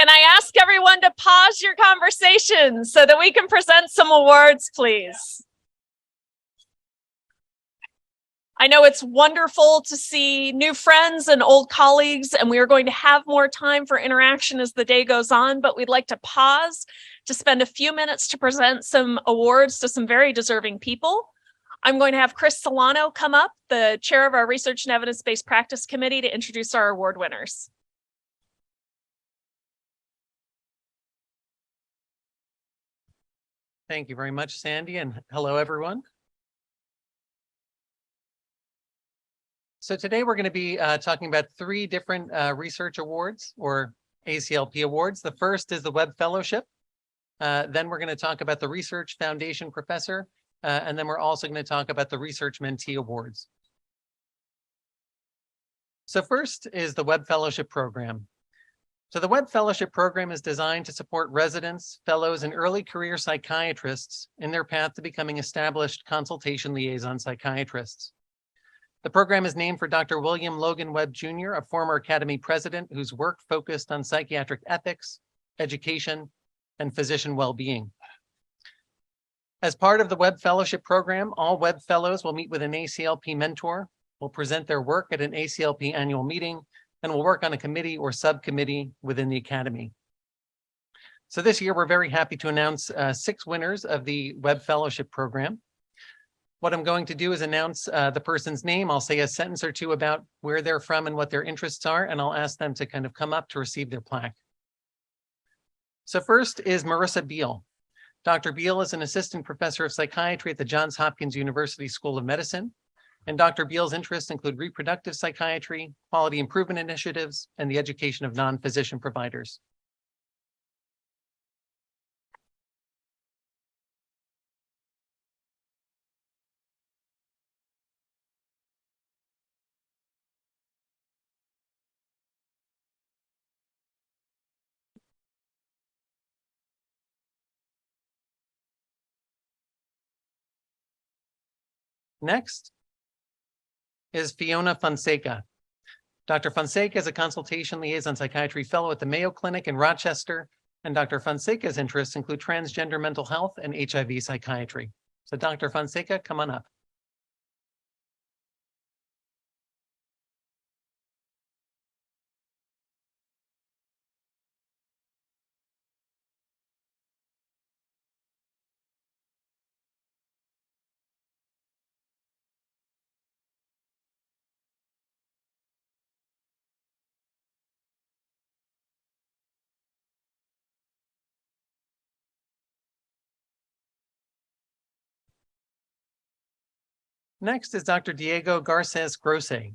Can I ask everyone to pause your conversations so that we can present some awards, please? I know it's wonderful to see new friends and old colleagues, and we are going to have more time for interaction as the day goes on, but we'd like to pause to spend a few minutes to present some awards to some very deserving people. I'm going to have Chris Solano come up, the chair of our Research and Evidence-Based Practice Committee, to introduce our award winners. Thank you very much, Sandy, and hello, everyone. So today we're going to be talking about 3 different research awards or ACLP awards. The first is the Webb Fellowship. Then we're going to talk about the Research Foundation Professor, and then we're also going to talk about the Research Mentee Awards. So first is the Webb Fellowship Program. So the Webb Fellowship Program is designed to support residents, fellows, and early career psychiatrists in their path to becoming established consultation liaison psychiatrists. The program is named for Dr. William Logan Webb Jr., a former Academy president whose work focused on psychiatric ethics, education, and physician well-being. As part of the Webb Fellowship Program, all Webb Fellows will meet with an ACLP mentor, will present their work at an ACLP annual meeting, and will work on a committee or subcommittee within the Academy. So this year, we're very happy to announce 6 winners of the Webb Fellowship Program. What I'm going to do is announce the person's name. I'll say a sentence or two about where they're from and what their interests are, and I'll ask them to kind of come up to receive their plaque. So first is Marissa Beal. Dr. Beal is an assistant professor of psychiatry at the Johns Hopkins University School of Medicine. And Dr. Beal's interests include reproductive psychiatry, quality improvement initiatives, and the education of non-physician providers. Next is Fiona Fonseca. Dr. Fonseca is a consultation liaison psychiatry fellow at the Mayo Clinic in Rochester, and Dr. Fonseca's interests include transgender mental health and HIV psychiatry. So Dr. Fonseca, come on up. Next is Dr. Diego Garces Grosse.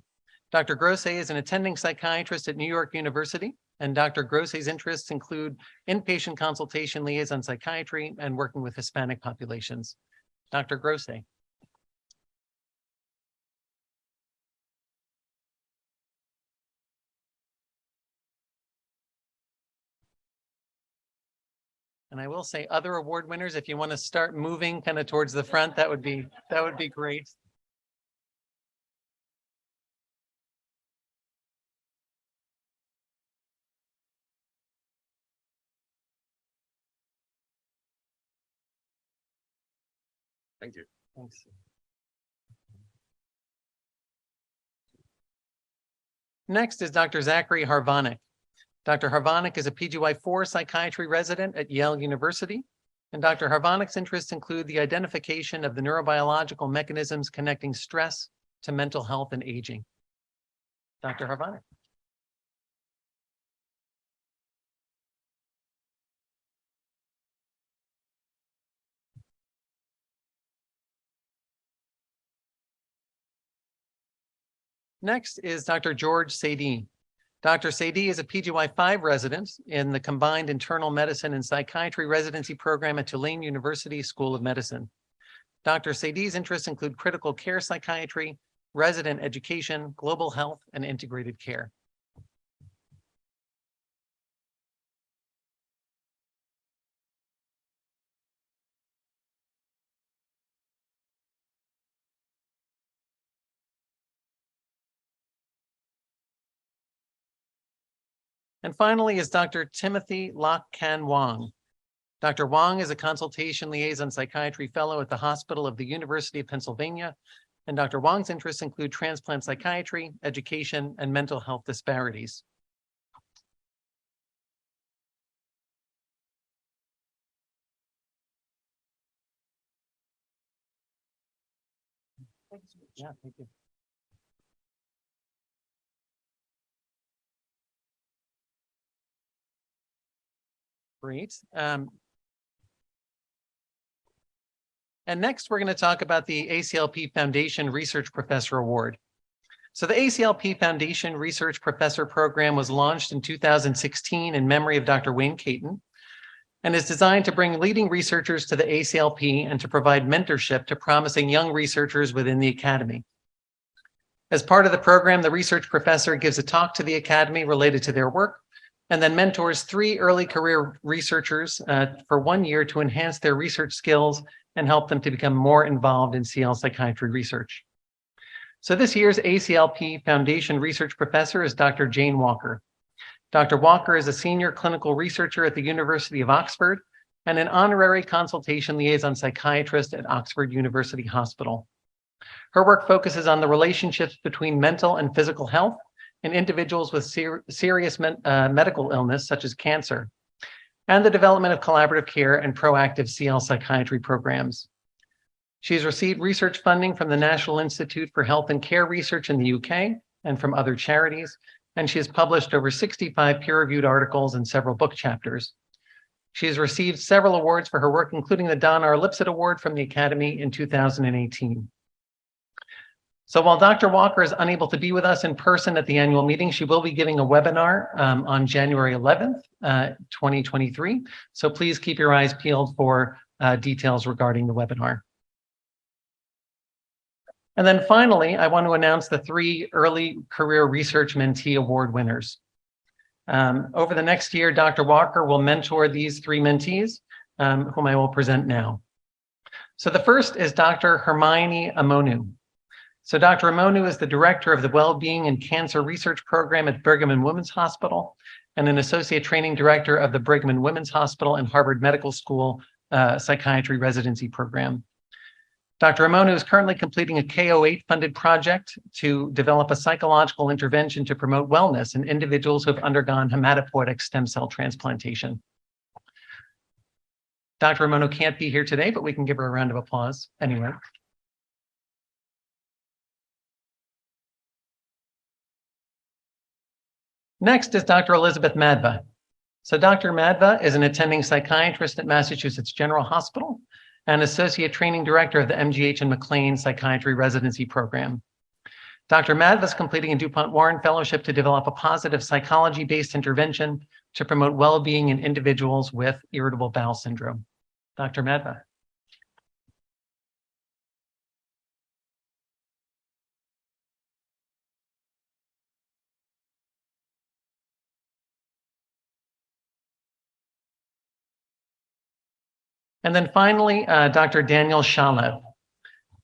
Dr. Grosse is an attending psychiatrist at New York University, and Dr. Grosse's interests include inpatient consultation liaison psychiatry and working with Hispanic populations. Dr. Grosse. And I will say other award winners, if you want to start moving kind of towards the front, that would be great. Thank you. Thanks. Next is Dr. Zachary Harvonic. Dr. Harvonic is a PGY4 psychiatry resident at Yale University, and Dr. Harvonic's interests include the identification of the neurobiological mechanisms connecting stress to mental health and aging. Dr. Harvonic. Next is Dr. George Sadie. Dr. Sadie is a PGY5 resident in the Combined Internal Medicine and Psychiatry Residency Program at Tulane University School of Medicine. Dr. Sadie's interests include critical care psychiatry, resident education, global health, and integrated care. And finally is Dr. Timothy Lok Kan Wong. Dr. Wong is a Consultation Liaison Psychiatry Fellow at the Hospital of the University of Pennsylvania, and Dr. Wong's interests include transplant psychiatry, education, and mental health disparities. Yeah, thank you. Great. And next, we're going to talk about the ACLP Foundation Research Professor Award. So the ACLP Foundation Research Professor Program was launched in 2016 in memory of Dr. Wayne Caton, and is designed to bring leading researchers to the ACLP and to provide mentorship to promising young researchers within the Academy. As part of the program, the research professor gives a talk to the Academy related to their work, and then mentors 3 early career researchers for 1 year to enhance their research skills and help them to become more involved in CL psychiatry research. So this year's ACLP Foundation Research Professor is Dr. Jane Walker. Dr. Walker is a senior clinical researcher at the University of Oxford and an honorary consultation liaison psychiatrist at Oxford University Hospital. Her work focuses on the relationships between mental and physical health in individuals with serious medical illness, such as cancer, and the development of collaborative care and proactive CL psychiatry programs. She has received research funding from the National Institute for Health and Care Research in the UK and from other charities, and she has published over 65 peer-reviewed articles and several book chapters. She has received several awards for her work, including the Don R. Lipset Award from the Academy in 2018. So while Dr. Walker is unable to be with us in person at the annual meeting, she will be giving a webinar on January 11th, 2023. So please keep your eyes peeled for details regarding the webinar. And then finally, I want to announce the 3 Early Career Research Mentee Award winners. Over the next year, Dr. Walker will mentor these 3 mentees, whom I will present now. So the first is Dr. Hermione Amonu. So Dr. Amonu is the director of the Wellbeing and Cancer Research Program at Brigham and Women's Hospital and an associate training director of the Brigham and Women's Hospital and Harvard Medical School Psychiatry Residency Program. Dr. Amonu is currently completing a K08 funded project to develop a psychological intervention to promote wellness in individuals who have undergone hematopoietic stem cell transplantation. Dr. Amonu can't be here today, but we can give her a round of applause anyway. Next is Dr. Elizabeth Madva. So Dr. Madva is an attending psychiatrist at Massachusetts General Hospital and associate training director of the MGH and McLean Psychiatry Residency Program. Dr. Madva is completing a DuPont Warren Fellowship to develop a positive psychology-based intervention to promote well-being in individuals with irritable bowel syndrome. Dr. Madva. And then finally, Dr. Daniel Shalev.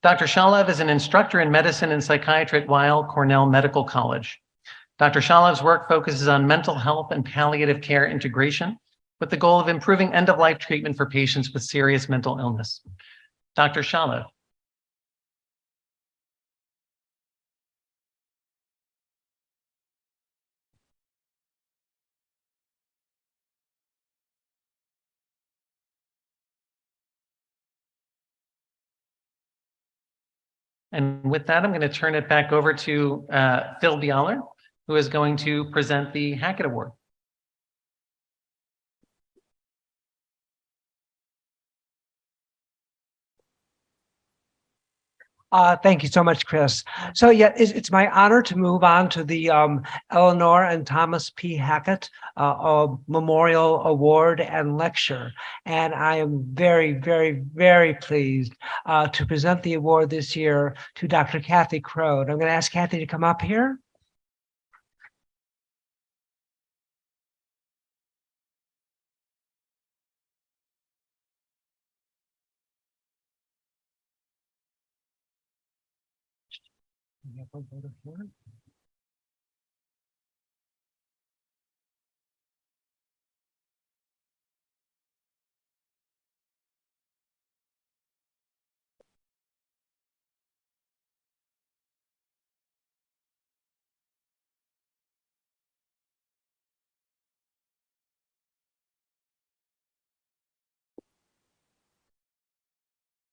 Dr. Shalev is an instructor in medicine and psychiatry at Weill Cornell Medical College. Dr. Shalev's work focuses on mental health and palliative care integration with the goal of improving end-of-life treatment for patients with serious mental illness. Dr. Shalev. And with that, I'm going to turn it back over to Phil Bialer, who is going to present the Hackett Award. Thank you so much, Chris. So yeah, it's my honor to move on to the Eleanor and Thomas P. Hackett Memorial Award and Lecture. And I am very, very, very pleased to present the award this year to Dr. Kathy Crone. I'm going to ask Kathy to come up here.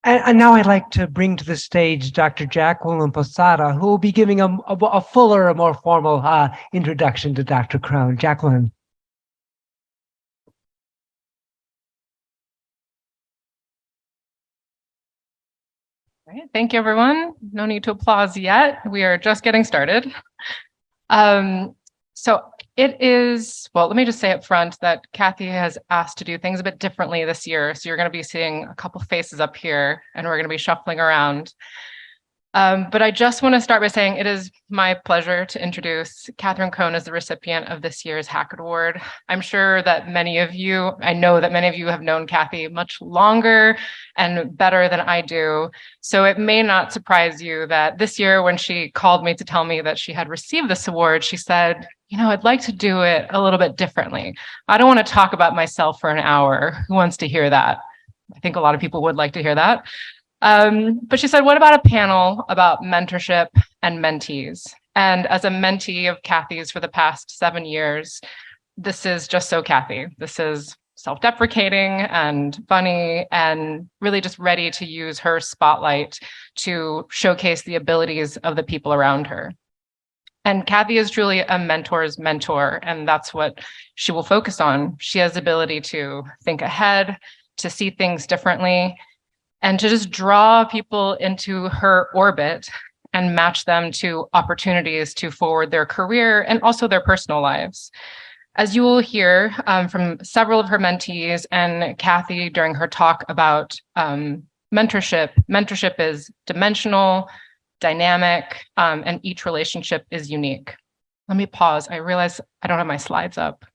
And now I'd like to bring to the stage Dr. Jacqueline Posada, who will be giving a fuller, a more formal introduction to Dr. Crone. Jacqueline. All right, thank you, everyone. No need to applause yet. We are just getting started. So it is, well, let me just say up front that Kathy has asked to do things a bit differently this year. So you're going to be seeing a couple faces up here, and we're going to be shuffling around. But I just want to start by saying it is my pleasure to introduce Catherine Crone as the recipient of this year's Hackett Award. I'm sure that I know that many of you have known Kathy much longer and better than I do. So it may not surprise you that this year, when she called me to tell me that she had received this award, she said, I'd like to do it a little bit differently. I don't want to talk about myself for an hour. Who wants to hear that? I think a lot of people would like to hear that. But she said, what about a panel about mentorship and mentees? And as a mentee of Kathy's for the past 7 years, this is just so Kathy. This is self-deprecating and funny and really just ready to use her spotlight to showcase the abilities of the people around her. And Kathy is truly a mentor's mentor, and that's what she will focus on. She has the ability to think ahead, to see things differently, and to just draw people into her orbit and match them to opportunities to forward their career and also their personal lives. As you will hear from several of her mentees and Kathy during her talk about mentorship is dimensional, dynamic, and each relationship is unique. Let me pause. I realize I don't have my slides up.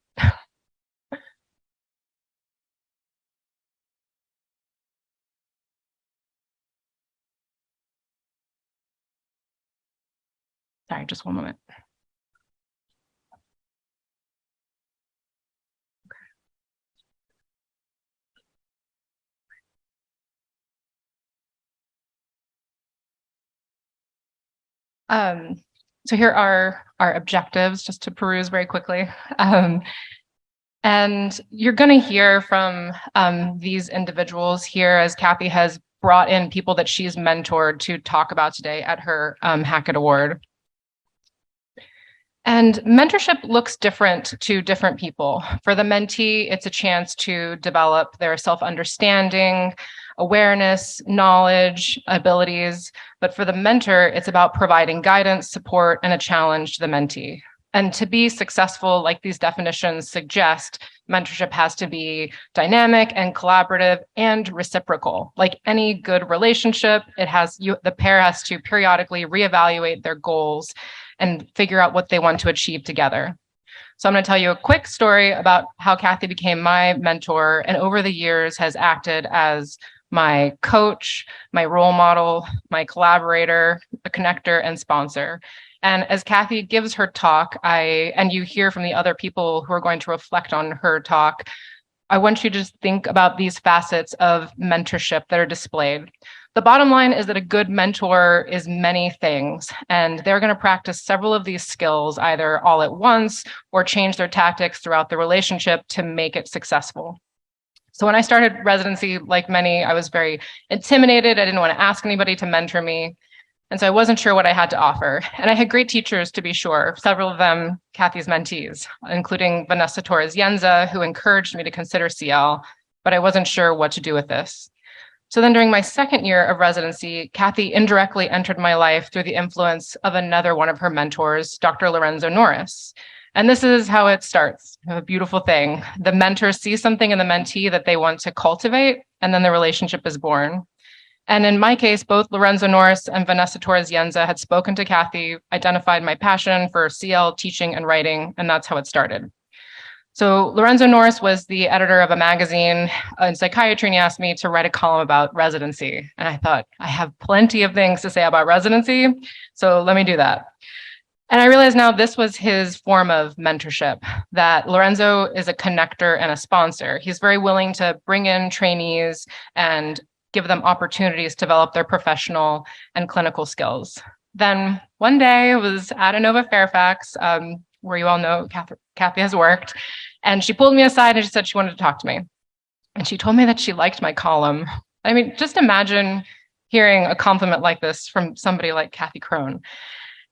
Sorry, just one moment. So here are our objectives, just to peruse very quickly. And you're going to hear from these individuals here as Kathy has brought in people that she's mentored to talk about today at her Hackett Award. And mentorship looks different to different people. For the mentee, it's a chance to develop their self-understanding, awareness, knowledge, abilities. But for the mentor, it's about providing guidance, support, and a challenge to the mentee. And to be successful, like these definitions suggest, mentorship has to be dynamic and collaborative and reciprocal. Like any good relationship, the pair has to periodically reevaluate their goals and figure out what they want to achieve together. So I'm going to tell you a quick story about how Kathy became my mentor and over the years has acted as my coach, my role model, my collaborator, a connector, and sponsor. And as Kathy gives her talk, and you hear from the other people who are going to reflect on her talk, I want you to just think about these facets of mentorship that are displayed. The bottom line is that a good mentor is many things, and they're going to practice several of these skills either all at once or change their tactics throughout the relationship to make it successful. So when I started residency, like many, I was very intimidated. I didn't want to ask anybody to mentor me. And so I wasn't sure what I had to offer. And I had great teachers, to be sure, several of them Kathy's mentees, including Vanessa Torres-Yenza, who encouraged me to consider CL, but I wasn't sure what to do with this. So then during my second year of residency, Kathy indirectly entered my life through the influence of another one of her mentors, Dr. Lorenzo Norris. And this is how it starts, a beautiful thing. The mentor sees something in the mentee that they want to cultivate, and then the relationship is born. And in my case, both Lorenzo Norris and Vanessa Torres-Yenza had spoken to Kathy, identified my passion for CL teaching and writing, and that's how it started. So Lorenzo Norris was the editor of a magazine in psychiatry, and he asked me to write a column about residency. And I thought, I have plenty of things to say about residency, so let me do that. And I realized now this was his form of mentorship, that Lorenzo is a connector and a sponsor. He's very willing to bring in trainees and give them opportunities to develop their professional and clinical skills. Then one day I was at Inova Fairfax, where you all know Kathy has worked, and she pulled me aside and she said she wanted to talk to me. And she told me that she liked my column. I mean, just imagine hearing a compliment like this from somebody like Kathy Crone.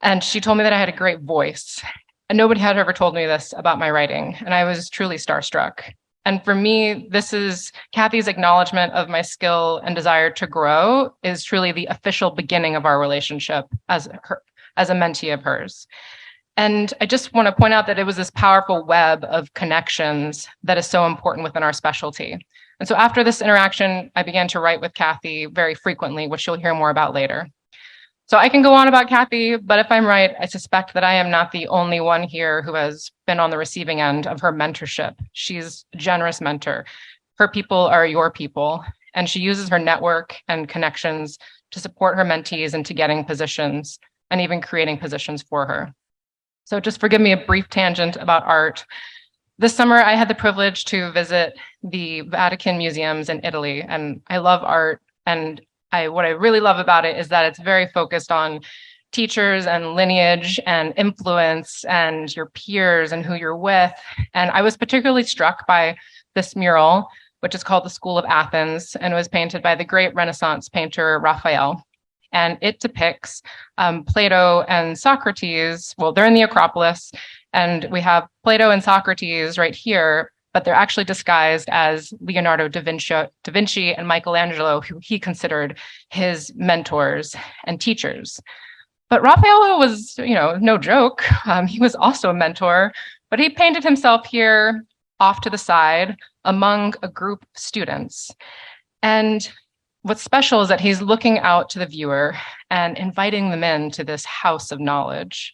And she told me that I had a great voice. And nobody had ever told me this about my writing. And I was truly starstruck. And for me, this is Kathy's acknowledgement of my skill and desire to grow is truly the official beginning of our relationship as a mentee of hers. And I just want to point out that it was this powerful web of connections that is so important within our specialty. And so after this interaction, I began to write with Kathy very frequently, which you'll hear more about later. So I can go on about Kathy, but if I'm right, I suspect that I am not the only one here who has been on the receiving end of her mentorship. She's a generous mentor. Her people are your people, and she uses her network and connections to support her mentees into getting positions and even creating positions for her. So just forgive me a brief tangent about art. This summer, I had the privilege to visit the Vatican museums in Italy, and I love art. And what I really love about it is that it's very focused on teachers and lineage and influence and your peers and who you're with. And I was particularly struck by this mural, which is called the School of Athens, and was painted by the great Renaissance painter Raphael. And it depicts Plato and Socrates. Well, they're in the Acropolis, and we have Plato and Socrates right here, but they're actually disguised as Leonardo da Vinci and Michelangelo, who he considered his mentors and teachers. But Raphael was, no joke. He was also a mentor, but he painted himself here off to the side among a group of students. And what's special is that he's looking out to the viewer and inviting them into this house of knowledge.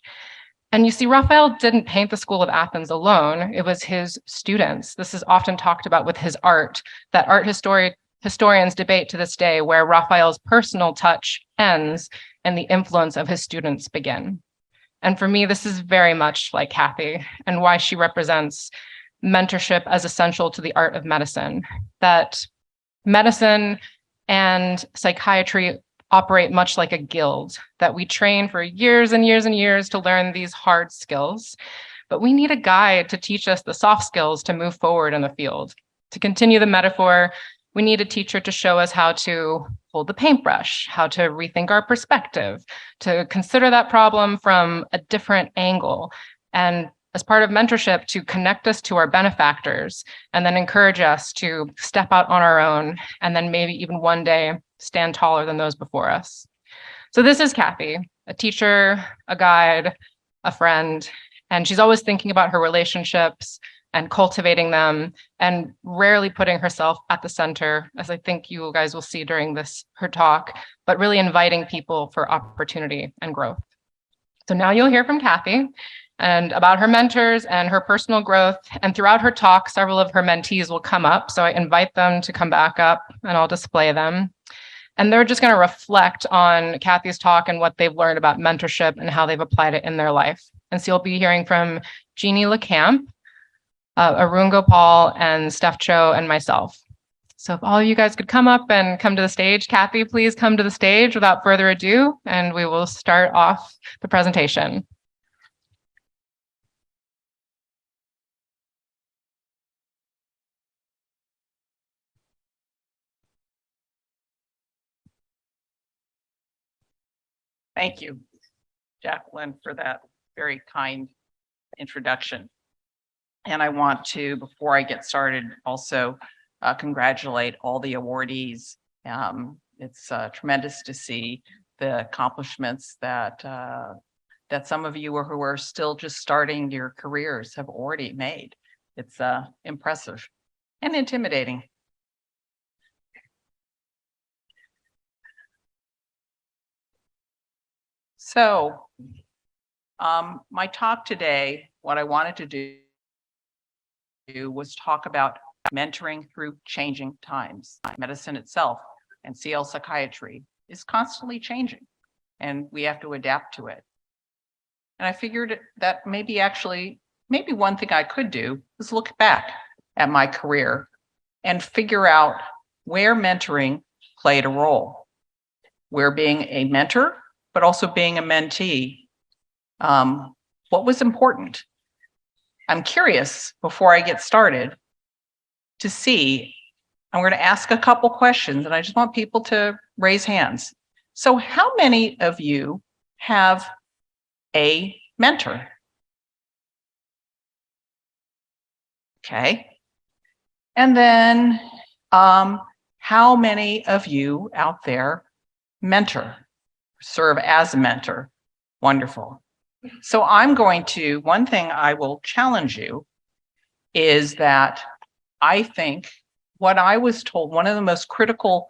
And you see, Raphael didn't paint the School of Athens alone. It was his students. This is often talked about with his art, that art historians debate to this day where Raphael's personal touch ends and the influence of his students begin. And for me, this is very much like Kathy and why she represents mentorship as essential to the art of medicine, that medicine and psychiatry operate much like a guild, that we train for years and years and years to learn these hard skills, but we need a guide to teach us the soft skills to move forward in the field. To continue the metaphor, we need a teacher to show us how to hold the paintbrush, how to rethink our perspective, to consider that problem from a different angle, and as part of mentorship, to connect us to our benefactors and then encourage us to step out on our own and then maybe even one day stand taller than those before us. So this is Kathy, a teacher, a guide, a friend, and she's always thinking about her relationships and cultivating them and rarely putting herself at the center, as I think you guys will see during her talk, but really inviting people for opportunity and growth. So now you'll hear from Kathy and about her mentors and her personal growth. And throughout her talk, several of her mentees will come up. So I invite them to come back up and I'll display them. And they're just going to reflect on Kathy's talk and what they've learned about mentorship and how they've applied it in their life. And so you'll be hearing from Jeannie LeCamp, Arun Gopal, and Steph Cho, and myself. So if all of you guys could come up and come to the stage. Kathy, please come to the stage without further ado, and we will start off the presentation. Thank you, Jacqueline, for that very kind introduction. And I want to, before I get started, also congratulate all the awardees. It's tremendous to see the accomplishments that some of you who are still just starting your careers have already made. It's impressive and intimidating. So my talk today, what I wanted to do was talk about mentoring through changing times. Medicine itself and CL psychiatry is constantly changing, and we have to adapt to it. And I figured that maybe one thing I could do is look back at my career and figure out where mentoring played a role, where being a mentor, but also being a mentee, what was important. I'm curious, before I get started, to see I'm going to ask a couple questions and I just want people to raise hands. So how many of you have a mentor? Okay. And then how many of you out there mentor, serve as a mentor? Wonderful. So one thing I will challenge you is that I think what I was told, one of the most critical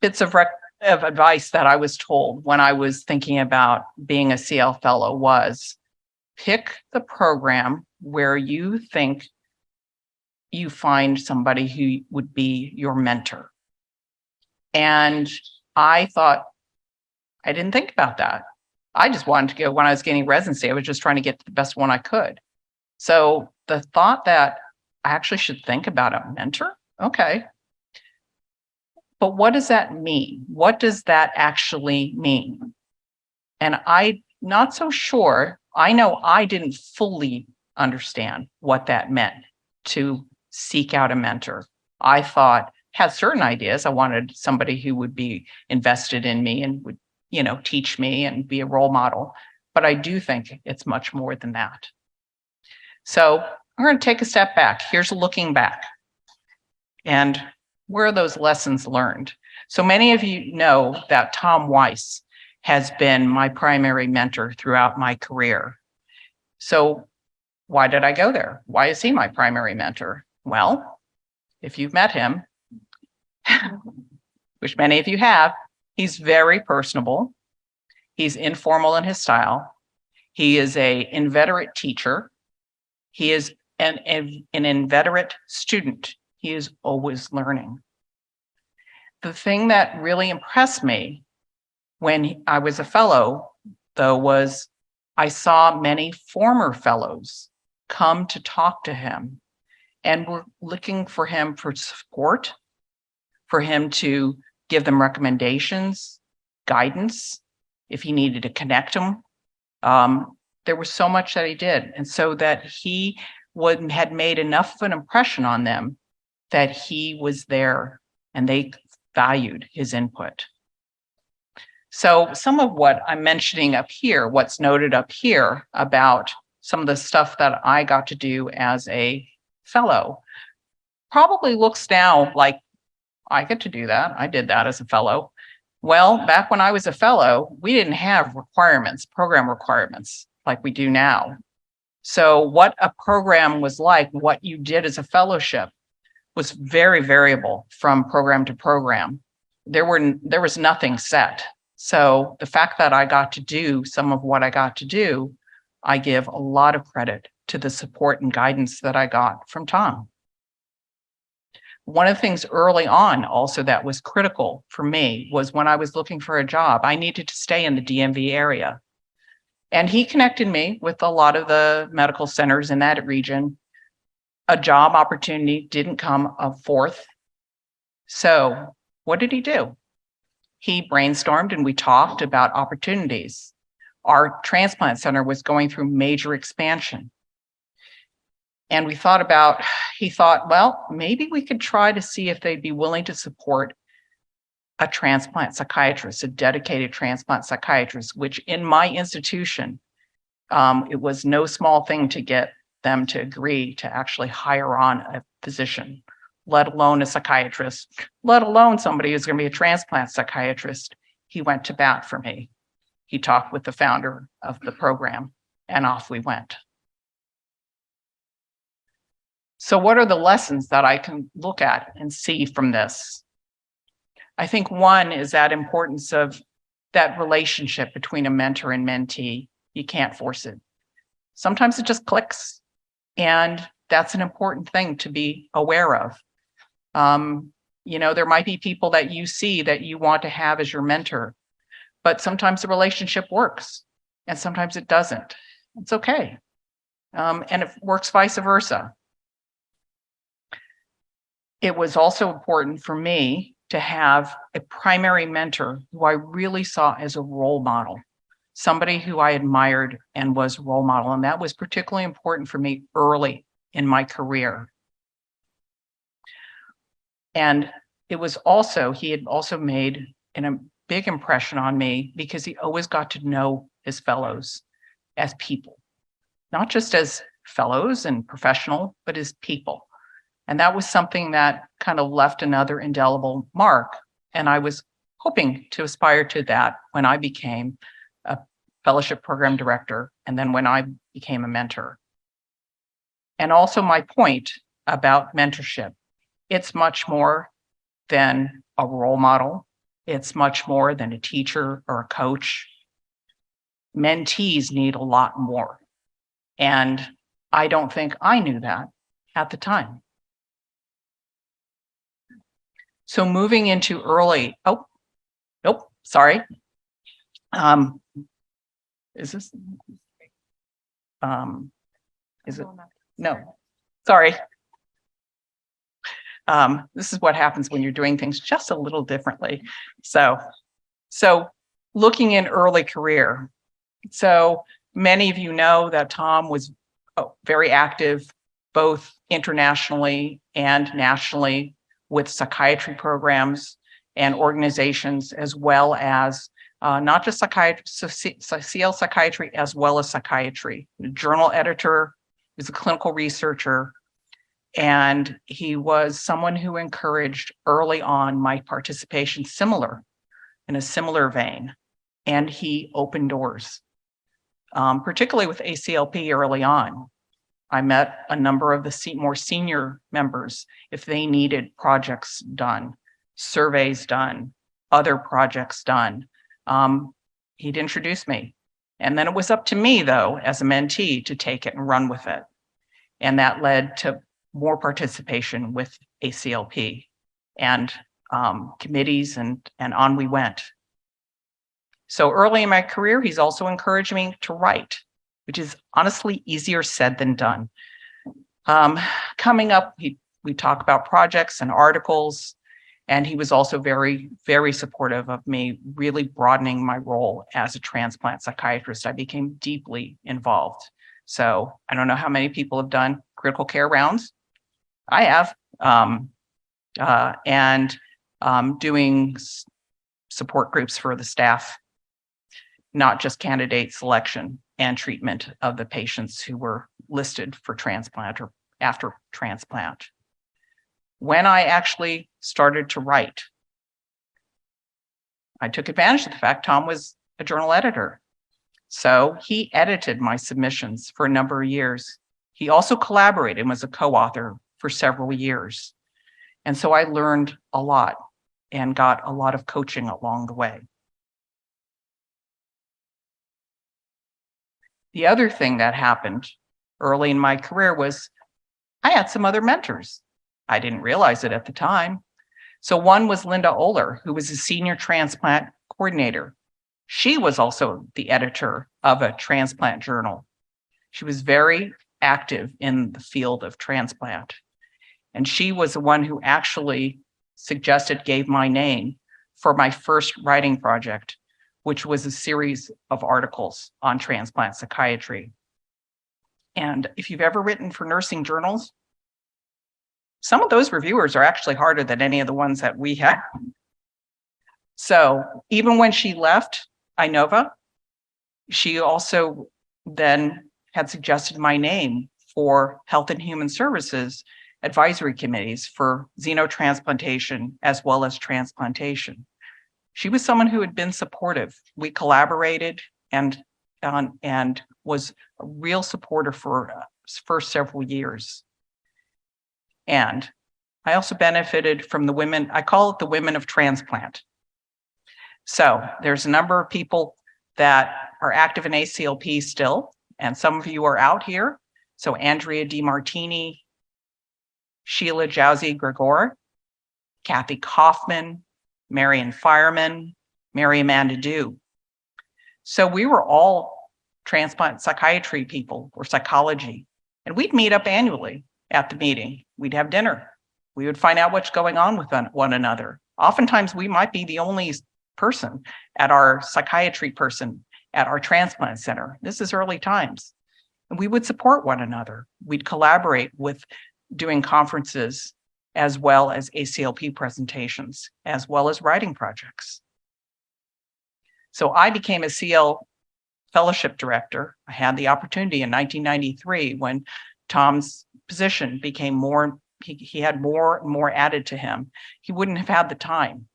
bits of advice that I was told when I was thinking about being a CL fellow was pick the program where you think you find somebody who would be your mentor. And I thought, I didn't think about that. I just wanted to go when I was getting residency. I was just trying to get the best one I could. So the thought that I actually should think about a mentor, okay. But what does that mean? What does that actually mean? And I'm not so sure. I know I didn't fully understand what that meant to seek out a mentor. I had certain ideas. I wanted somebody who would be invested in me and would, teach me and be a role model. But I do think it's much more than that. So I'm going to take a step back. Here's looking back. And where are those lessons learned? So many of you know that Tom Weiss has been my primary mentor throughout my career. So why did I go there? Why is he my primary mentor? Well, if you've met him, which many of you have, he's very personable. He's informal in his style. He is an inveterate teacher. He is an inveterate student. He is always learning. The thing that really impressed me when I was a fellow, though, was I saw many former fellows come to talk to him and were looking for him for support, for him to give them recommendations, guidance, if he needed to connect them. There was so much that he did. And so that he had made enough of an impression on them that he was there and they valued his input. So some of what I'm mentioning up here, what's noted up here about some of the stuff that I got to do as a fellow, probably looks now like I get to do that. I did that as a fellow. Well, back when I was a fellow, we didn't have program requirements like we do now. So what a program was like, what you did as a fellowship was very variable from program to program. There was nothing set. So the fact that I got to do some of what I got to do, I give a lot of credit to the support and guidance that I got from Tom. One of the things early on also that was critical for me was when I was looking for a job, I needed to stay in the DMV area. And he connected me with a lot of the medical centers in that region. A job opportunity didn't come forth. So what did he do? He brainstormed and we talked about opportunities. Our transplant center was going through major expansion. And he thought, well, maybe we could try to see if they'd be willing to support a transplant psychiatrist, a dedicated transplant psychiatrist, which in my institution, it was no small thing to get them to agree to actually hire on a physician, let alone a psychiatrist, let alone somebody who's going to be a transplant psychiatrist. He went to bat for me. He talked with the founder of the program, and off we went. So what are the lessons that I can look at and see from this? I think one is that importance of that relationship between a mentor and mentee. You can't force it. Sometimes it just clicks, and that's an important thing to be aware of. There might be people that you see that you want to have as your mentor, but sometimes the relationship works and sometimes it doesn't. It's okay. And it works vice versa. It was also important for me to have a primary mentor who I really saw as a role model, somebody who I admired and was a role model. And that was particularly important for me early in my career. And it was also, he had also made a big impression on me because he always got to know his fellows as people, not just as fellows and professional, but as people. And that was something that kind of left another indelible mark. And I was hoping to aspire to that when I became a fellowship program director, and then when I became a mentor. And also my point about mentorship, it's much more than a role model. It's much more than a teacher or a coach. Mentees need a lot more. And I don't think I knew that at the time. So moving into early, sorry. Is this, is it? No, sorry. This is what happens when you're doing things just a little differently. So looking in early career. So many of you know that Tom was very active, both internationally and nationally, with psychiatry programs and organizations, as well as not just psychiatry, CL psychiatry, as well as psychiatry. Journal editor, he was a clinical researcher, and he was someone who encouraged early on my participation in a similar vein. And he opened doors, particularly with ACLP early on. I met a number of the more senior members if they needed projects done, surveys done, other projects done. He'd introduce me. And then it was up to me, though, as a mentee, to take it and run with it. And that led to more participation with ACLP and committees, and on we went. So early in my career, he's also encouraged me to write, which is honestly easier said than done. Coming up, we talk about projects and articles, and he was also very, very supportive of me really broadening my role as a transplant psychiatrist. I became deeply involved. So I don't know how many people have done critical care rounds. I have, doing support groups for the staff, not just candidate selection and treatment of the patients who were listed for transplant or after transplant. When I actually started to write, I took advantage of the fact Tom was a journal editor. So he edited my submissions for a number of years. He also collaborated and was a co-author for several years. And so I learned a lot and got a lot of coaching along the way. The other thing that happened early in my career was I had some other mentors. I didn't realize it at the time. So one was Linda Oler, who was a senior transplant coordinator. She was also the editor of a transplant journal. She was very active in the field of transplant. And she was the one who actually gave my name for my first writing project, which was a series of articles on transplant psychiatry. And if you've ever written for nursing journals, some of those reviewers are actually harder than any of the ones that we had. So even when she left Inova, she also then had suggested my name for Health and Human Services advisory committees for xenotransplantation as well as transplantation. She was someone who had been supportive. We collaborated and was a real supporter for several years. And I also benefited from the women, I call it the women of transplant. So there's a number of people that are active in ACLP still, and some of you are out here. So Andrea DiMartini, Sheila Jauzi-Gregor, Kathy Kaufman, Marion Fireman, Mary Amanda Dew. So we were all transplant psychiatry people or psychology, and we'd meet up annually at the meeting. We'd have dinner. We would find out what's going on with one another. Oftentimes we might be the only person at our psychiatry person at our transplant center. This is early times. And we would support one another. We'd collaborate with doing conferences as well as ACLP presentations, as well as writing projects. So I became a CL fellowship director. I had the opportunity in 1993 when Tom's position became more, he had more and more added to him. He wouldn't have had the time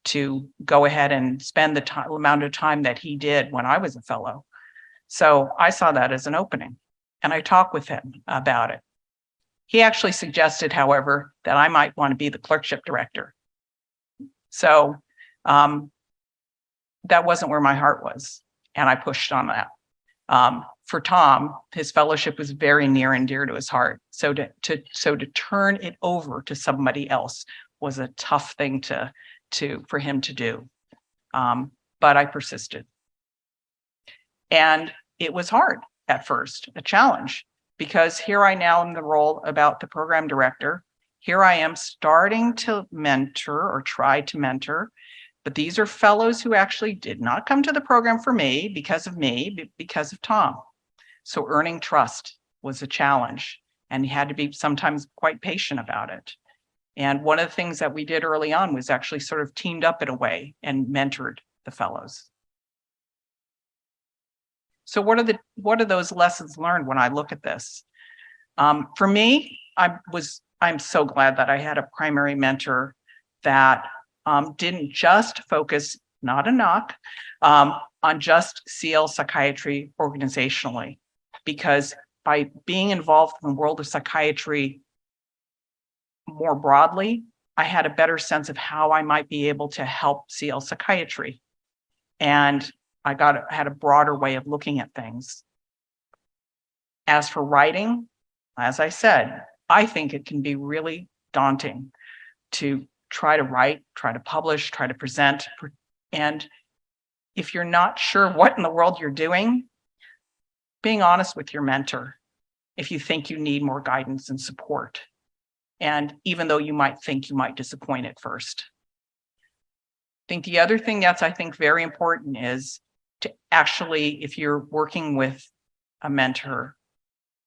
to go ahead and spend the amount of time that he did when I was a fellow. So I saw that as an opening, and I talked with him about it. He actually suggested, however, that I might want to be the clerkship director. So that wasn't where my heart was, and I pushed on that. For Tom, his fellowship was very near and dear to his heart. So to turn it over to somebody else was a tough thing for him to do. But I persisted. And it was hard at first, a challenge, because here I now am the role about the program director. Here I am starting to mentor or try to mentor, but these are fellows who actually did not come to the program for me, because of Tom. So earning trust was a challenge, and you had to be sometimes quite patient about it. And one of the things that we did early on was actually sort of teamed up in a way and mentored the fellows. So what are those lessons learned when I look at this? For me, I'm so glad that I had a primary mentor that didn't just focus, not a knock, on just CL psychiatry organizationally, because by being involved in the world of psychiatry more broadly, I had a better sense of how I might be able to help CL psychiatry. And I had a broader way of looking at things. As for writing, as I said, I think it can be really daunting to try to write, try to publish, try to present. And if you're not sure what in the world you're doing, being honest with your mentor if you think you need more guidance and support. And even though you might think you might disappoint at first. I think the other thing that's, I think, very important is to actually, if you're working with a mentor,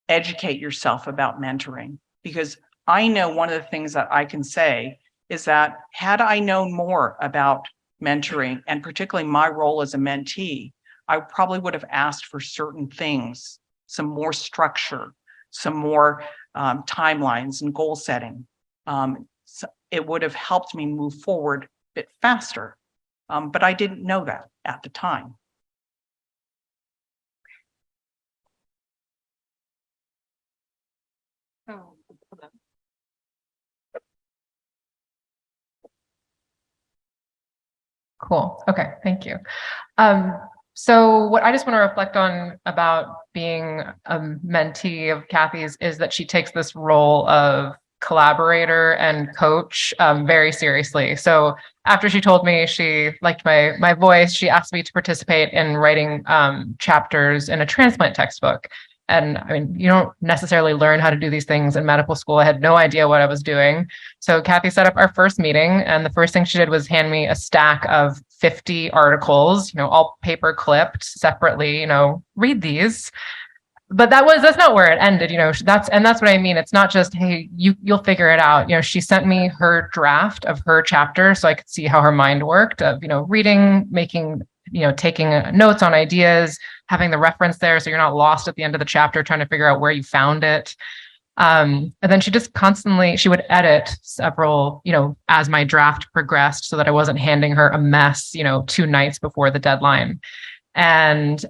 educate yourself about mentoring. Because I know one of the things that I can say is that had I known more about mentoring, and particularly my role as a mentee, I probably would have asked for certain things, some more structure, some more timelines and goal setting. So it would have helped me move forward a bit faster, but I didn't know that at the time. Cool. Okay, thank you. So what I just want to reflect on about being a mentee of Kathy's is that she takes this role of collaborator and coach very seriously. So after she told me she liked my voice, she asked me to participate in writing chapters in a transplant textbook. And I mean, you don't necessarily learn how to do these things in medical school. I had no idea what I was doing. So Kathy set up our first meeting, and the first thing she did was hand me a stack of 50 articles, all paper clipped separately, read these. But that's not where it ended, that's what I mean. It's not just, hey, you'll figure it out. She sent me her draft of her chapter so I could see how her mind worked of, reading, making, taking notes on ideas, having the reference there so you're not lost at the end of the chapter trying to figure out where you found it. And then she would edit several, as my draft progressed so that I wasn't handing her a mess, 2 nights before the deadline. And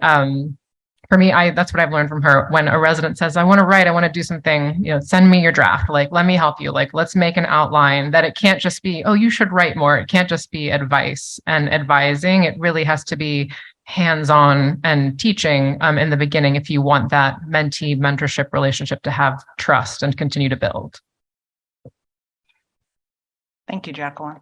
for me, that's what I've learned from her. When a resident says, I want to write, I want to do something, send me your draft. Let me help you. Let's make an outline. That it can't just be, oh, you should write more. It can't just be advice and advising. It really has to be hands-on and teaching in the beginning if you want that mentee mentorship relationship to have trust and continue to build. Thank you, Jacqueline.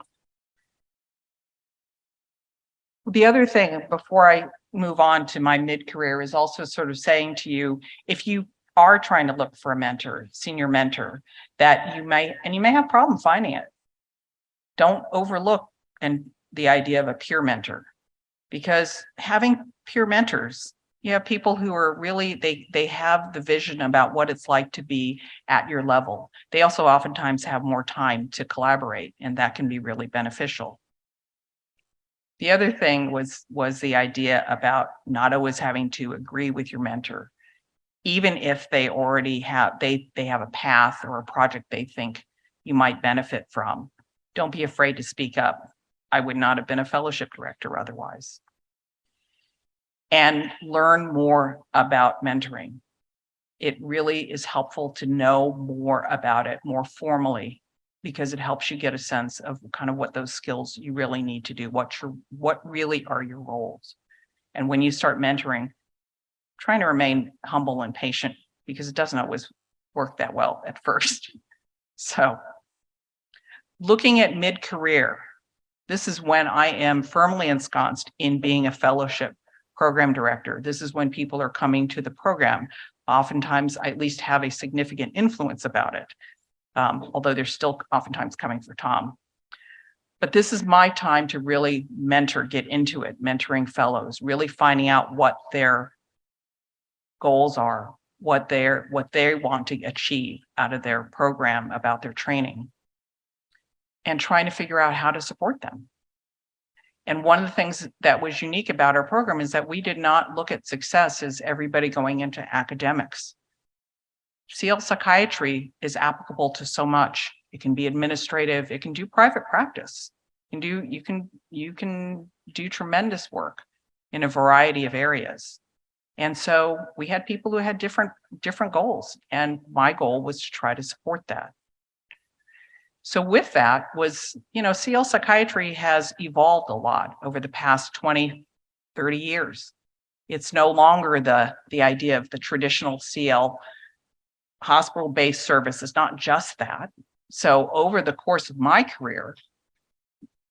The other thing before I move on to my mid-career is also sort of saying to you, if you are trying to look for a mentor, senior mentor, that you may have problem finding it. Don't overlook the idea of a peer mentor, because having peer mentors You have people who are really, they have the vision about what it's like to be at your level. They also oftentimes have more time to collaborate, and that can be really beneficial. The other thing was the idea about not always having to agree with your mentor, even if they already have, they have a path or a project they think you might benefit from. Don't be afraid to speak up. I would not have been a fellowship director otherwise. And learn more about mentoring. It really is helpful to know more about it more formally, because it helps you get a sense of kind of what those skills you really need to do, what really are your roles. And when you start mentoring, trying to remain humble and patient, because it doesn't always work that well at first. So looking at mid-career, this is when I am firmly ensconced in being a fellowship program director. This is when people are coming to the program. Oftentimes, I at least have a significant influence about it, although they're still oftentimes coming for Tom. But this is my time to really mentor, get into it, mentoring fellows, really finding out what their goals are, what they want to achieve out of their program, about their training, and trying to figure out how to support them. And one of the things that was unique about our program is that we did not look at success as everybody going into academics. CL psychiatry is applicable to so much. It can be administrative, it can do private practice. You can do tremendous work in a variety of areas. And so we had people who had different goals, and my goal was to try to support that. So with that was, CL psychiatry has evolved a lot over the past 20, 30 years. It's no longer the idea of the traditional CL hospital-based service. It's not just that. So over the course of my career,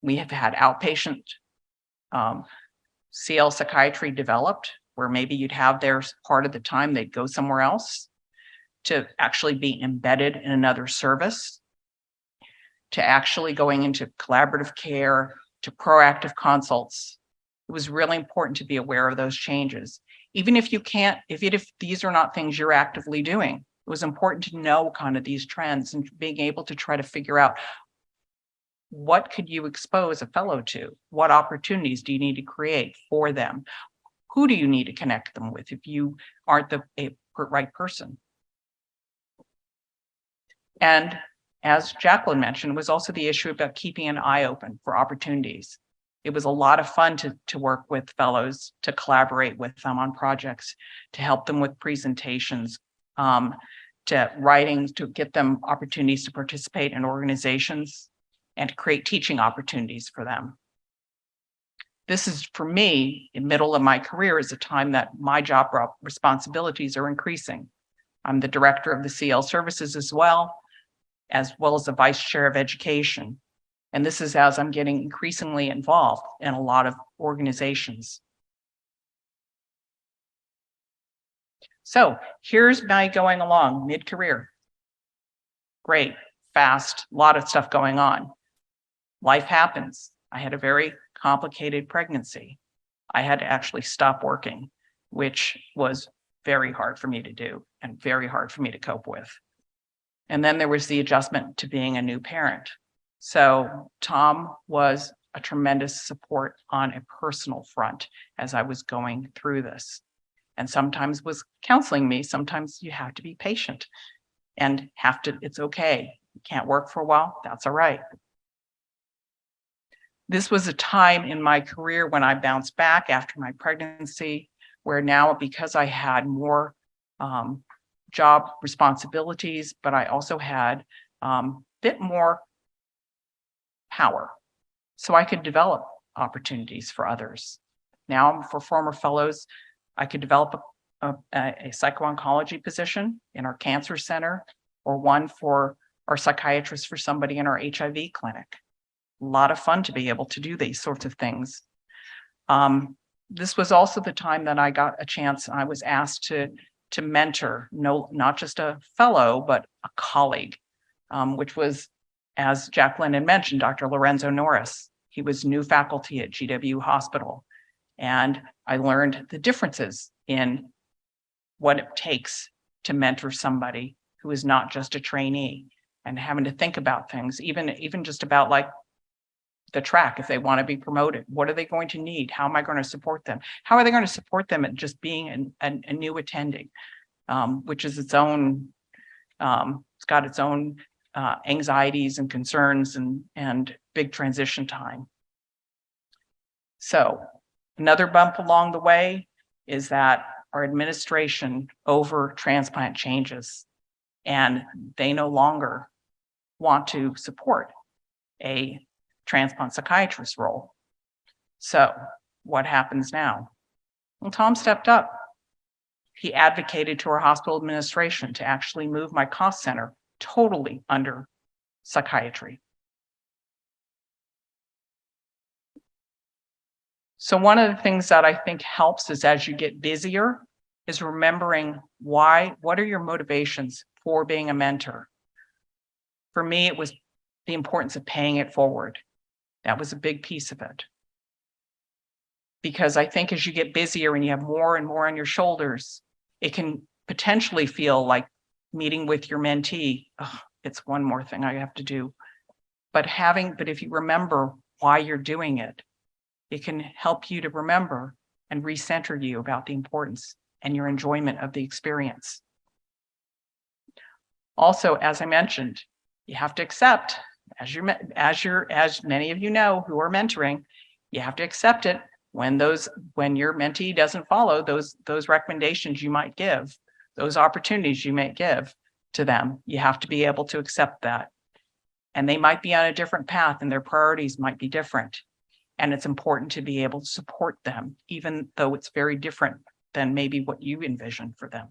we have had outpatient CL psychiatry developed, where maybe you'd have their part of the time they'd go somewhere else, to actually be embedded in another service, to actually going into collaborative care, to proactive consults. It was really important to be aware of those changes. Even if you can't, if these are not things you're actively doing, it was important to know kind of these trends and being able to try to figure out, what could you expose a fellow to? What opportunities do you need to create for them? Who do you need to connect them with if you aren't the right person? And as Jacqueline mentioned, was also the issue about keeping an eye open for opportunities. It was a lot of fun to work with fellows, to collaborate with them on projects, to help them with presentations, to writing, to get them opportunities to participate in organizations, and to create teaching opportunities for them. This is, for me, in the middle of my career, is a time that my job responsibilities are increasing. I'm the director of the CL services as well as the vice chair of education. And this is as I'm getting increasingly involved in a lot of organizations. So here's my going along mid-career. Great, fast, a lot of stuff going on. Life happens. I had a very complicated pregnancy. I had to actually stop working, which was very hard for me to do and very hard for me to cope with. And then there was the adjustment to being a new parent. So Tom was a tremendous support on a personal front as I was going through this, and sometimes was counseling me. Sometimes you have to be patient and it's okay. You can't work for a while, that's all right. This was a time in my career when I bounced back after my pregnancy, where now, because I had more job responsibilities, but I also had a bit more power, so I could develop opportunities for others. Now, for former fellows, I could develop a psycho-oncology position in our cancer center, or one for our psychiatrist for somebody in our HIV clinic. A lot of fun to be able to do these sorts of things. This was also the time that I got a chance. I was asked to mentor, not just a fellow, but a colleague, which was, as Jacqueline had mentioned, Dr. Lorenzo Norris. He was new faculty at GW Hospital. And I learned the differences in what it takes to mentor somebody who is not just a trainee, and having to think about things, even just about like the track, if they want to be promoted, what are they going to need? How am I going to support them? How are they going to support them at just being a new attending, which is its own, it's got its own anxieties and concerns and big transition time. So another bump along the way is that our administration over transplant changes, and they no longer want to support a transplant psychiatrist role. So what happens now? Well, Tom stepped up. He advocated to our hospital administration to actually move my cost center totally under psychiatry. So one of the things that I think helps is, as you get busier, is remembering what are your motivations for being a mentor? For me, it was the importance of paying it forward. That was a big piece of it. Because I think as you get busier and you have more and more on your shoulders, it can potentially feel like meeting with your mentee. Oh, it's one more thing I have to do. But if you remember why you're doing it, it can help you to remember and recenter you about the importance and your enjoyment of the experience. Also, as I mentioned, you have to accept, as many of you know who are mentoring, you have to accept it when your mentee doesn't follow those recommendations you might give, those opportunities you may give to them. You have to be able to accept that. And they might be on a different path and their priorities might be different. And it's important to be able to support them, even though it's very different than maybe what you envisioned for them.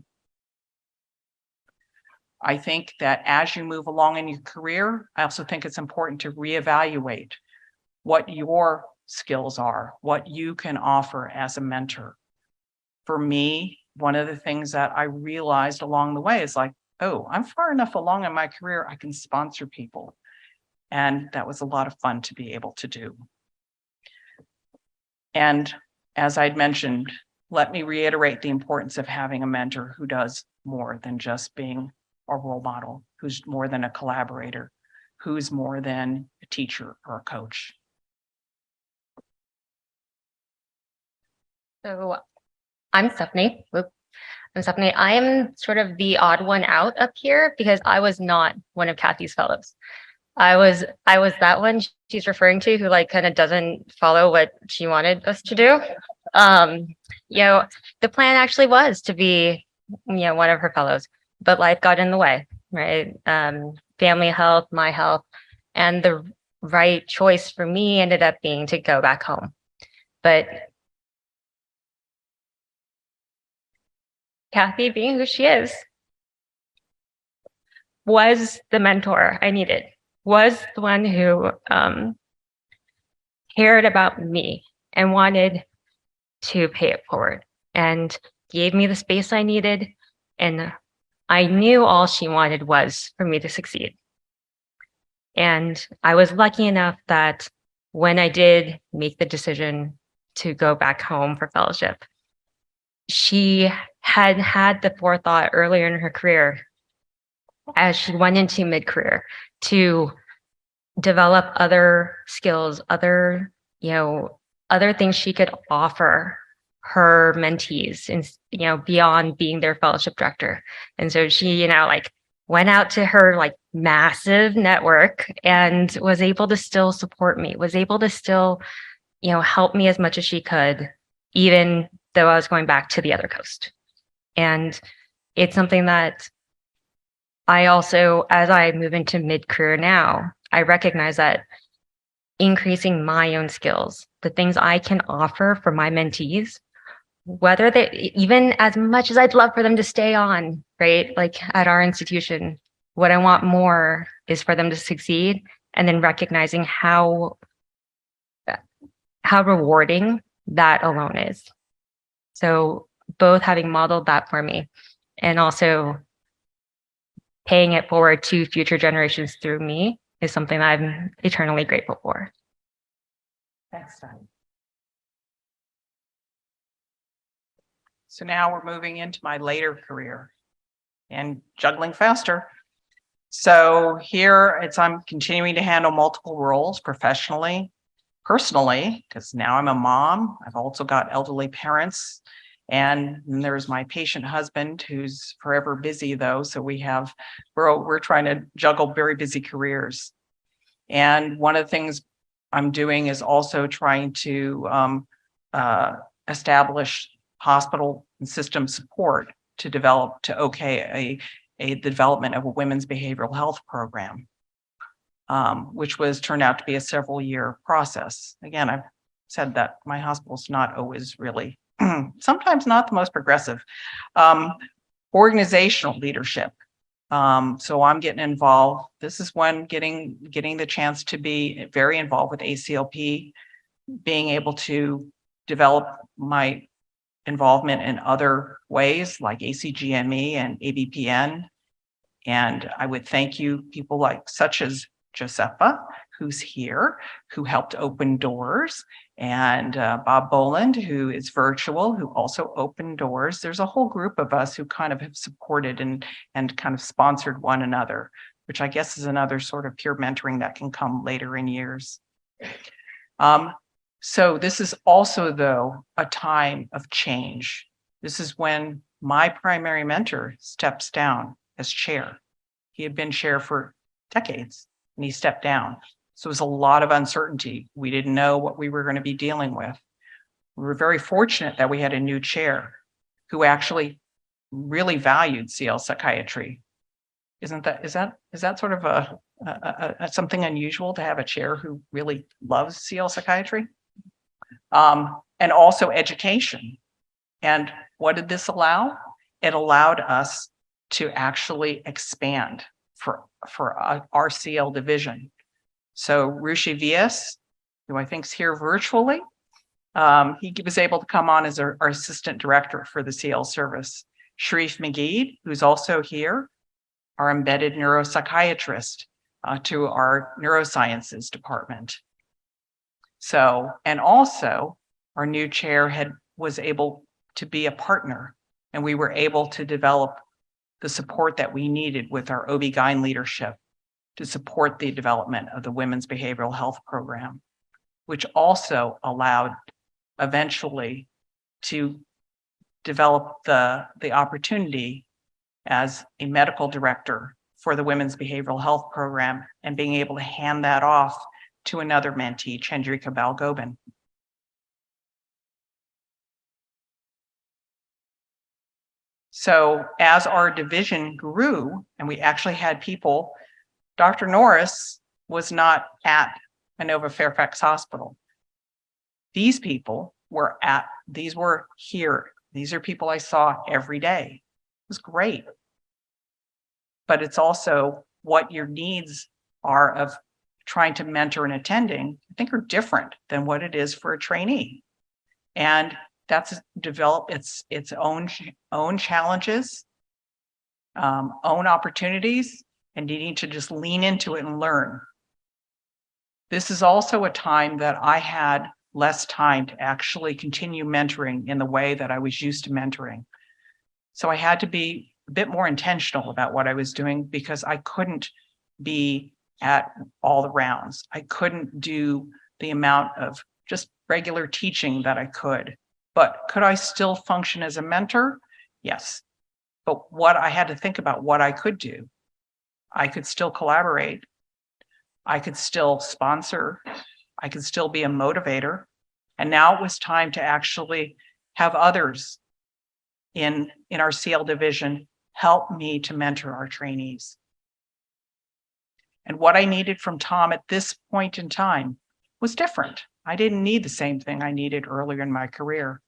I think that as you move along in your career, I also think it's important to reevaluate what your skills are, what you can offer as a mentor. For me, one of the things that I realized along the way is like, oh, I'm far enough along in my career, I can sponsor people. And that was a lot of fun to be able to do. And as I'd mentioned, let me reiterate the importance of having a mentor who does more than just being a role model, who's more than a collaborator, who's more than a teacher or a coach. So I'm Stephanie. I am sort of the odd one out up here because I was not one of Kathy's fellows. I was that one she's referring to who like kind of doesn't follow what she wanted us to do. The plan actually was to be, one of her fellows, but life got in the way, right? Family health, my health, and the right choice for me ended up being to go back home. But Kathy, being who she is, was the mentor I needed, was the one who cared about me and wanted to pay it forward and gave me the space I needed. And I knew all she wanted was for me to succeed. And I was lucky enough that when I did make the decision to go back home for fellowship, she had the forethought earlier in her career as she went into mid-career to develop other skills, other things she could offer her mentees and, beyond being their fellowship director. And so she, went out to her massive network and was able to still support me, was able to still, help me as much as she could, even though I was going back to the other coast. And it's something that I also, as I move into mid-career now, I recognize that increasing my own skills, the things I can offer for my mentees, whether they, even as much as I'd love for them to stay on, right? Like at our institution, what I want more is for them to succeed, and then recognizing how rewarding that alone is. So both having modeled that for me and also paying it forward to future generations through me is something that I'm eternally grateful for. Thanks, Stephanie. So now we're moving into my later career and juggling faster. So here I'm continuing to handle multiple roles professionally, personally, because now I'm a mom. I've also got elderly parents. And then there's my patient husband who's forever busy though. So we're trying to juggle very busy careers. And one of the things I'm doing is also trying to establish hospital and system support to develop the development of a women's behavioral health program, which turned out to be a several-year process. Again, I've said that my hospital's not always really, sometimes not the most progressive. Organizational leadership. So I'm getting involved. This is when getting the chance to be very involved with ACLP, being able to develop my involvement in other ways like ACGME and ABPN. And I would thank you, people such as Josefa, who's here, who helped open doors, and Bob Boland, who is virtual, who also opened doors. There's a whole group of us who kind of have supported and kind of sponsored one another, which I guess is another sort of peer mentoring that can come later in years. So this is also, though, a time of change. This is when my primary mentor steps down as chair. He had been chair for decades and he stepped down. So it was a lot of uncertainty. We didn't know what we were going to be dealing with. We were very fortunate that we had a new chair who actually really valued CL psychiatry. Is that sort of something unusual to have a chair who really loves CL psychiatry? And also education. And what did this allow? It allowed us to actually expand for our CL division. So Rushi Vias, who I think is here virtually, he was able to come on as our assistant director for the CL service. Sharif McGee, who's also here, our embedded neuropsychiatrist to our neurosciences department. So, and also our new chair was able to be a partner, and we were able to develop the support that we needed with our OB-GYN leadership to support the development of the Women's Behavioral Health Program, which also allowed eventually to develop the opportunity as a medical director for the Women's Behavioral Health Program and being able to hand that off to another mentee, Chandrika Balgobin. So as our division grew, and we actually had people, Dr. Norris was not at Inova Fairfax Hospital. These people were here. These are people I saw every day. It was great. But it's also what your needs are of trying to mentor and attending, I think are different than what it is for a trainee. And that's developed its own challenges, own opportunities, and needing to just lean into it and learn. This is also a time that I had less time to actually continue mentoring in the way that I was used to mentoring. So I had to be a bit more intentional about what I was doing because I couldn't be at all the rounds. I couldn't do the amount of just regular teaching that I could. But could I still function as a mentor? Yes. But what I had to think about what I could do. I could still collaborate. I could still sponsor. I could still be a motivator. And now it was time to actually have others in our CL division help me to mentor our trainees. And what I needed from Tom at this point in time was different. I didn't need the same thing I needed earlier in my career.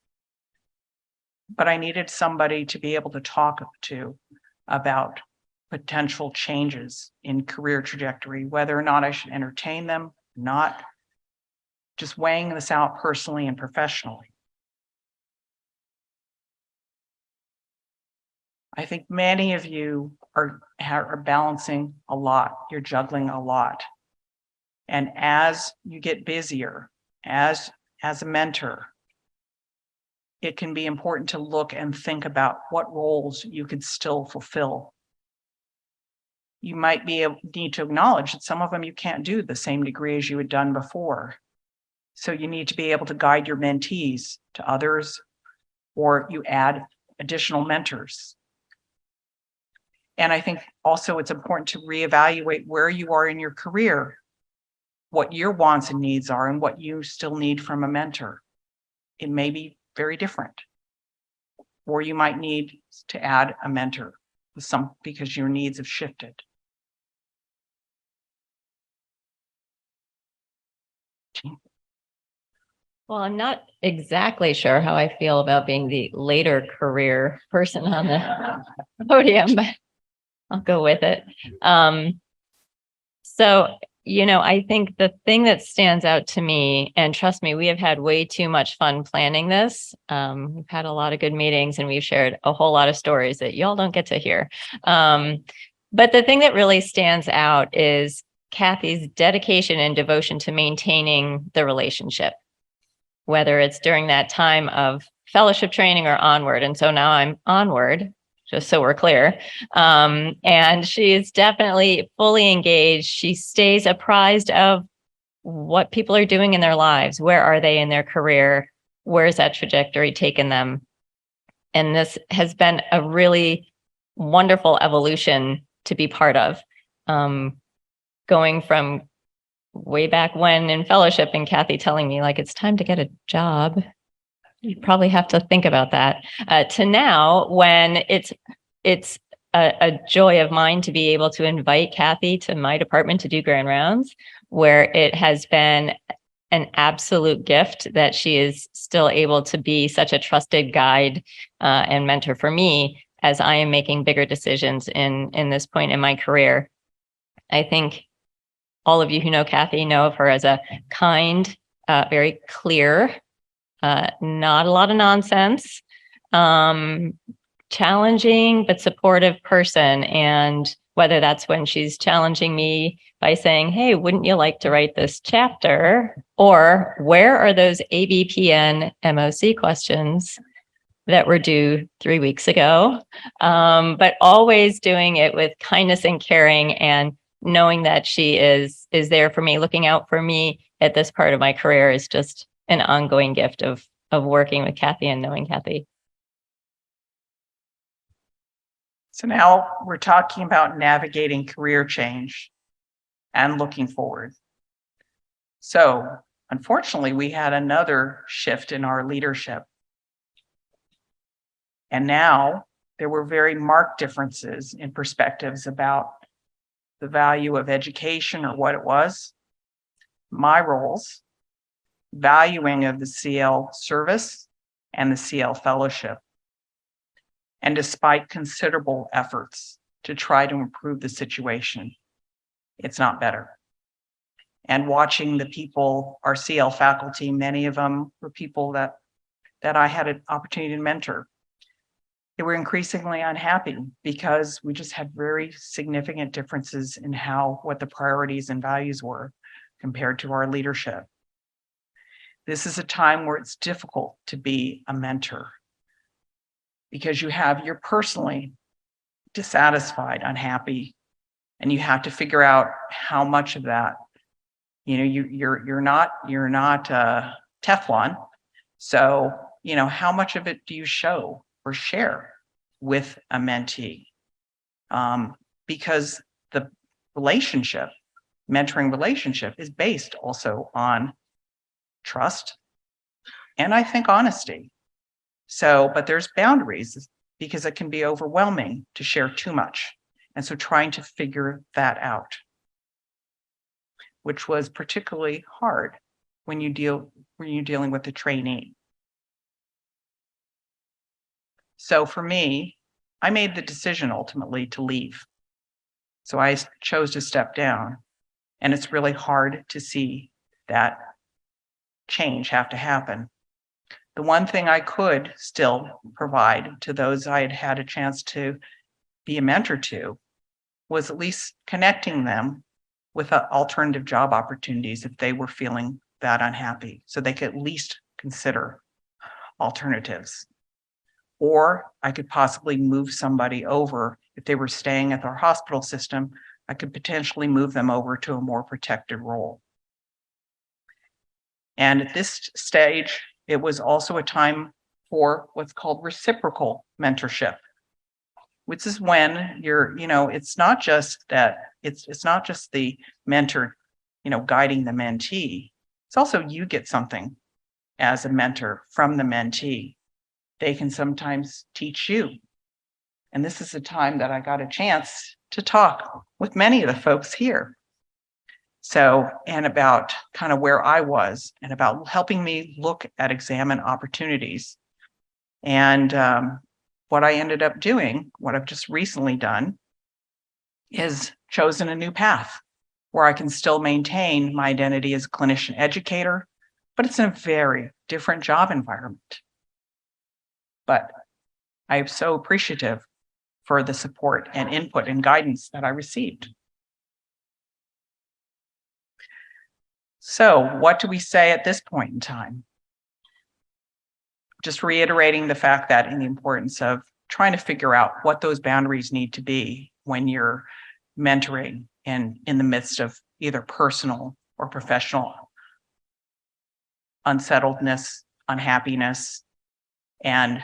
But I needed somebody to be able to talk to about potential changes in career trajectory, whether or not I should entertain them, not just weighing this out personally and professionally. I think many of you are balancing a lot. You're juggling a lot. And as you get busier, as a mentor, it can be important to look and think about what roles you could still fulfill. You might need to acknowledge that some of them you can't do the same degree as you had done before. So you need to be able to guide your mentees to others, or you add additional mentors. And I think also it's important to reevaluate where you are in your career, what your wants and needs are, and what you still need from a mentor. It may be very different. Or you might need to add a mentor because your needs have shifted. Well, I'm not exactly sure how I feel about being the later career person on the podium, but I'll go with it. So, I think the thing that stands out to me, and trust me, we have had way too much fun planning this. We've had a lot of good meetings and we've shared a whole lot of stories that y'all don't get to hear. But the thing that really stands out is Kathy's dedication and devotion to maintaining the relationship, whether it's during that time of fellowship training or onward. And so now I'm onward, just so we're clear. And she is definitely fully engaged. She stays apprised of what people are doing in their lives. Where are they in their career? Where is that trajectory taken them? And this has been a really wonderful evolution to be part of. Going from way back when in fellowship and Kathy telling me like, it's time to get a job. You probably have to think about that. To now, when it's a joy of mine to be able to invite Kathy to my department to do grand rounds, where it has been an absolute gift that she is still able to be such a trusted guide and mentor for me as I am making bigger decisions in this point in my career. I think all of you who know Kathy know of her as a kind, very clear, not a lot of nonsense, challenging but supportive person. And whether that's when she's challenging me by saying, hey, wouldn't you like to write this chapter? Or where are those ABPN MOC questions that were due 3 weeks ago? But always doing it with kindness and caring, and knowing that she is there for me, looking out for me at this part of my career is just an ongoing gift of working with Kathy and knowing Kathy. So now we're talking about navigating career change and looking forward. So unfortunately, we had another shift in our leadership. And now there were very marked differences in perspectives about the value of education or what it was, my roles, valuing of the CL service and the CL fellowship. And despite considerable efforts to try to improve the situation, it's not better. And watching the people, our CL faculty, many of them were people that I had an opportunity to mentor. They were increasingly unhappy because we just had very significant differences in what the priorities and values were compared to our leadership. This is a time where it's difficult to be a mentor because you're personally dissatisfied, unhappy, and you have to figure out how much of that, you're not Teflon. So, how much of it do you show or share with a mentee? Because the mentoring relationship is based also on trust and I think honesty. So, but there's boundaries because it can be overwhelming to share too much. And so trying to figure that out, which was particularly hard when you're dealing with a trainee. So for me, I made the decision ultimately to leave. So I chose to step down, and it's really hard to see that change have to happen. The one thing I could still provide to those I had had a chance to be a mentor to was at least connecting them with alternative job opportunities if they were feeling that unhappy, so they could at least consider alternatives. Or I could possibly move somebody over. If they were staying at our hospital system, I could potentially move them over to a more protected role. And at this stage, it was also a time for what's called reciprocal mentorship, which is when you're, it's not just that it's not just the mentor, guiding the mentee. It's also you get something as a mentor from the mentee. They can sometimes teach you. And this is a time that I got a chance to talk with many of the folks here. So, and about kind of where I was and about helping me look at examine opportunities. And what I ended up doing, what I've just recently done, is chosen a new path where I can still maintain my identity as a clinician educator, but it's in a very different job environment. But I am so appreciative for the support and input and guidance that I received. So what do we say at this point in time? Just reiterating the fact that and the importance of trying to figure out what those boundaries need to be when you're mentoring and in the midst of either personal or professional unsettledness, unhappiness, and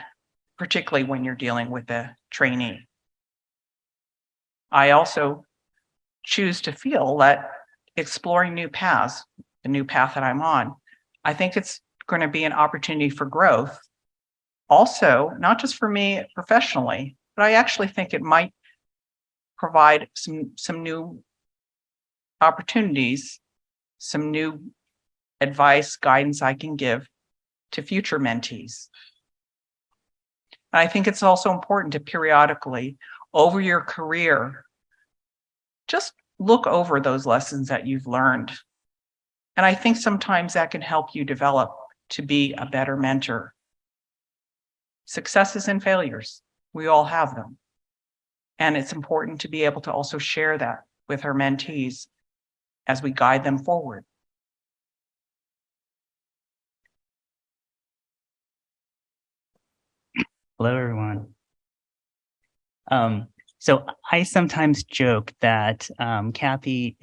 particularly when you're dealing with a trainee. I also choose to feel that exploring new paths, the new path that I'm on, I think it's going to be an opportunity for growth. Also, not just for me professionally, but I actually think it might provide some new opportunities, some new advice, guidance I can give to future mentees. And I think it's also important to periodically, over your career, just look over those lessons that you've learned. And I think sometimes that can help you develop to be a better mentor. Successes and failures, we all have them. And it's important to be able to also share that with our mentees as we guide them forward. Hello, everyone. So I sometimes joke that Kathy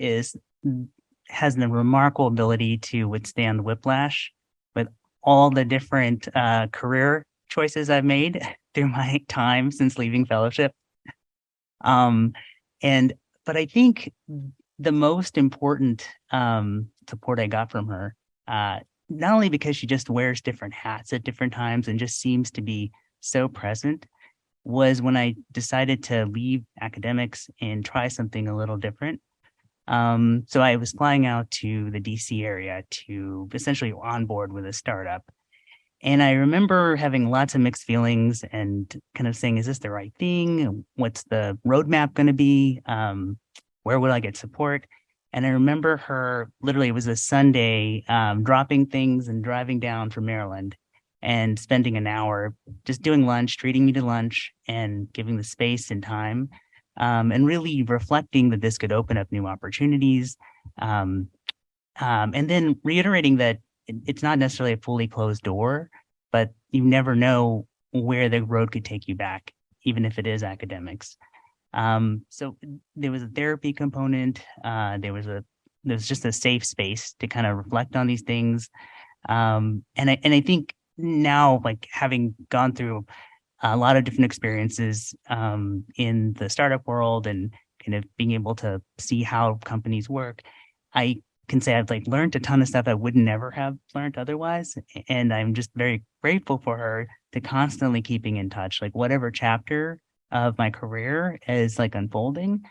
has the remarkable ability to withstand the whiplash with all the different career choices I've made through my time since leaving fellowship. But I think the most important support I got from her, not only because she just wears different hats at different times and just seems to be so present, was when I decided to leave academics and try something a little different. So I was flying out to the DC area to essentially onboard with a startup. And I remember having lots of mixed feelings and kind of saying, is this the right thing? What's the roadmap going to be? Where will I get support? And I remember her, literally, it was a Sunday, dropping things and driving down from Maryland and spending an hour just doing lunch, treating me to lunch and giving the space and time, and really reflecting that this could open up new opportunities. And then reiterating that it's not necessarily a fully closed door, but you never know where the road could take you back, even if it is academics. So there was a therapy component. There was just a safe space to kind of reflect on these things. And I think now, like having gone through a lot of different experiences in the startup world and kind of being able to see how companies work, I can say I've learned a ton of stuff I would never have learned otherwise. And I'm just very grateful for her to constantly keeping in touch, whatever chapter of my career is unfolding.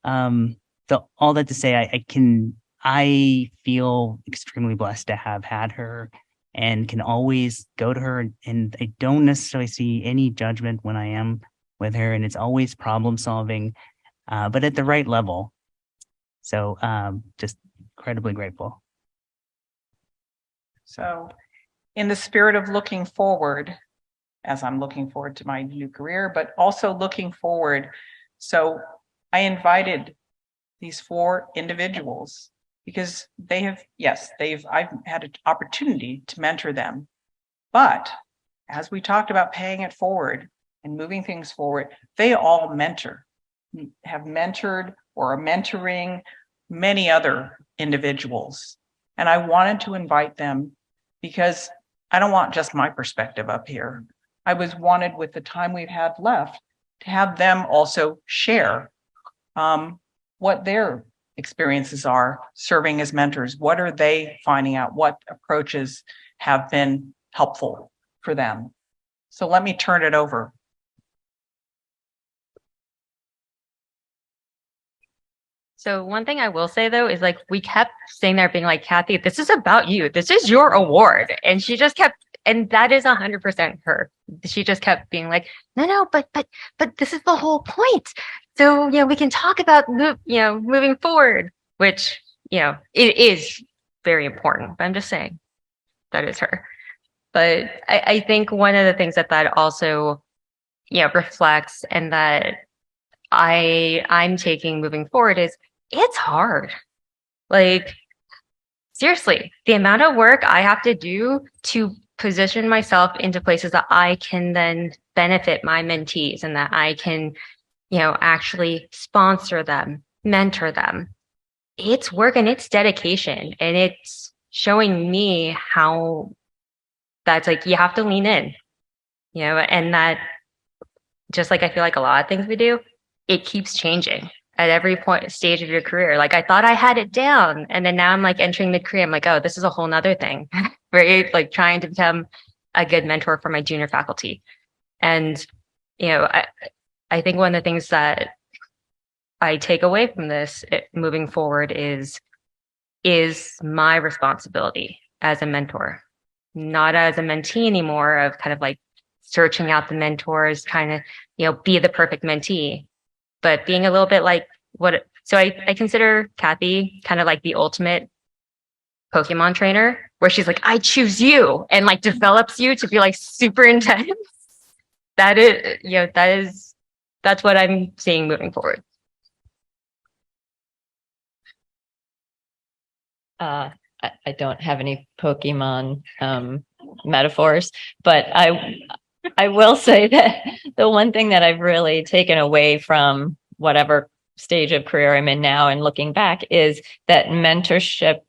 So all that to say, I feel extremely blessed to have had her and can always go to her, and I don't necessarily see any judgment when I am with her, and it's always problem solving, but at the right level. So just incredibly grateful. So in the spirit of looking forward, as I'm looking forward to my new career, but also looking forward. So I invited these 4 individuals because I've had an opportunity to mentor them, but as we talked about paying it forward and moving things forward, they all have mentored or are mentoring many other individuals. And I wanted to invite them because I don't want just my perspective up here. I wanted with the time we've had left to have them also share what their experiences are serving as mentors. What are they finding out? What approaches have been helpful for them? So let me turn it over. So one thing I will say though is like we kept saying there being like, Kathy, this is about you. This is your award. And she just kept, and that is 100% her. She just kept being like, no, but this is the whole point. So, we can talk about, moving forward, which, it is very important. But I'm just saying that is her. But I think one of the things that also, reflects and that I'm taking moving forward is it's hard. Like, seriously, the amount of work I have to do to position myself into places that I can then benefit my mentees and that I can, actually sponsor them, mentor them. It's work and it's dedication. And it's showing me how that's like, you have to lean in, and that just like I feel like a lot of things we do, it keeps changing at every stage of your career. Like I thought I had it down. And then now I'm like entering mid-career. I'm like, oh, this is a whole nother thing. Right? Like trying to become a good mentor for my junior faculty. And, I think one of the things that I take away from this moving forward is my responsibility as a mentor, not as a mentee anymore of kind of like searching out the mentors, trying to, be the perfect mentee, but being a little bit like so I consider Kathy kind of like the ultimate Pokemon trainer where she's like, I choose you and like develops you to be like super intense. That's what I'm seeing moving forward. I don't have any Pokemon metaphors, but I will say that the one thing that I've really taken away from whatever stage of career I'm in now and looking back is that mentorship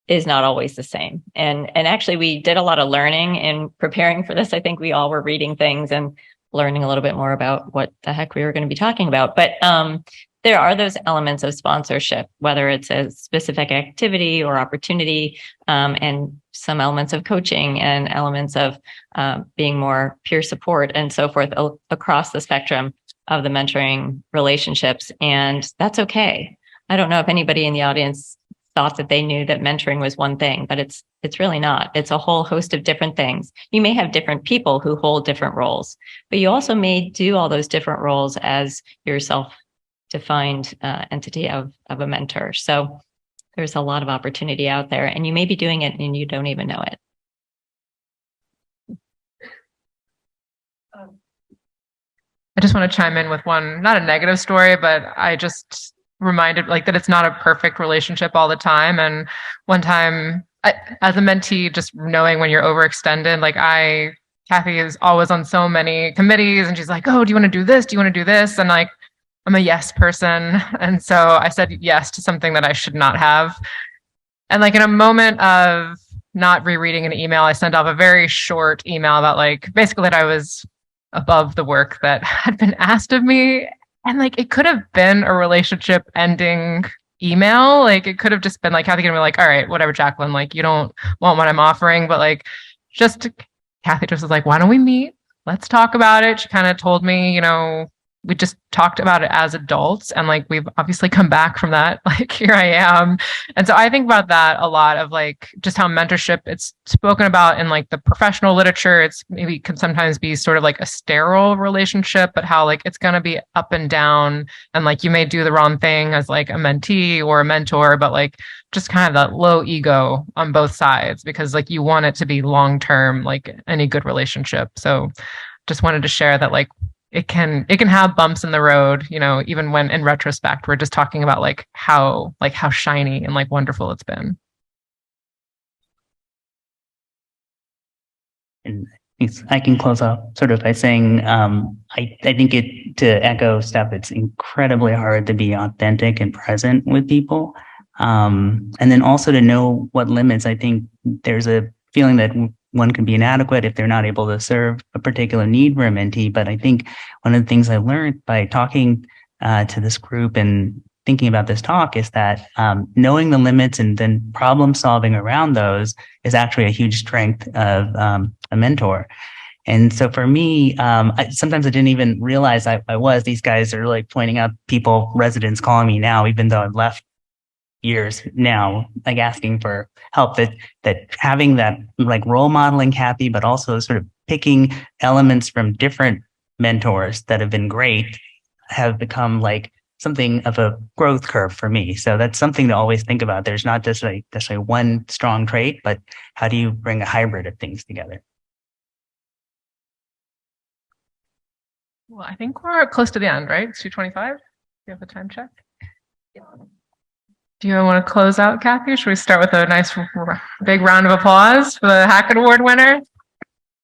is not always the same. And actually we did a lot of learning in preparing for this. I think we all were reading things and learning a little bit more about what the heck we were going to be talking about. But there are those elements of sponsorship, whether it's a specific activity or opportunity, and some elements of coaching and elements of being more peer support and so forth across the spectrum of the mentoring relationships. And that's okay. I don't know if anybody in the audience thought that they knew that mentoring was one thing, but it's really not. It's a whole host of different things. You may have different people who hold different roles, but you also may do all those different roles as your self-defined entity of a mentor. So there's a lot of opportunity out there, and you may be doing it and you don't even know it. I just want to chime in with one, not a negative story, but I just reminded like that it's not a perfect relationship all the time. And one time as a mentee, just knowing when you're overextended, like Kathy is always on so many committees and she's like, oh, do you want to do this? Do you want to do this? And like, I'm a yes person. And so I said yes to something that I should not have. And like in a moment of not rereading an email, I sent off a very short email about like basically that I was above the work that had been asked of me. And like, it could have been a relationship ending email. Like it could have just been like, Kathy gonna be like, all right, whatever, Jacqueline, like you don't want what I'm offering, but like Kathy just was like, why don't we meet? Let's talk about it. She kind of told me, we just talked about it as adults and like we've obviously come back from that. Like here I am. And so I think about that a lot of like just how mentorship, it's spoken about in like the professional literature. It's maybe can sometimes be sort of like a sterile relationship, but how like it's going to be up and down and like you may do the wrong thing as like a mentee or a mentor, but like just kind of that low ego on both sides because like you want it to be long term, like any good relationship. So just wanted to share that like it can have bumps in the road, even when in retrospect, we're just talking about like how shiny and like wonderful it's been. And I can close out sort of by saying, I think to echo Steph, it's incredibly hard to be authentic and present with people. And then also to know what limits. I think there's a feeling that one can be inadequate if they're not able to serve a particular need for a mentee. But I think one of the things I learned by talking to this group and thinking about this talk is that knowing the limits and then problem solving around those is actually a huge strength of a mentor. And so for me, sometimes I didn't even realize these guys are like pointing out residents calling me now, even though I've left years now, like asking for help, that having that like role modeling Kathy, but also sort of picking elements from different mentors that have been great have become like something of a growth curve for me. So that's something to always think about. There's not just like one strong trait, but how do you bring a hybrid of things together? Well, I think we're close to the end, right? It's 2:25. Do you have a time check? Do you want to close out, Kathy? Should we start with a nice big round of applause for the Hackett Award winner?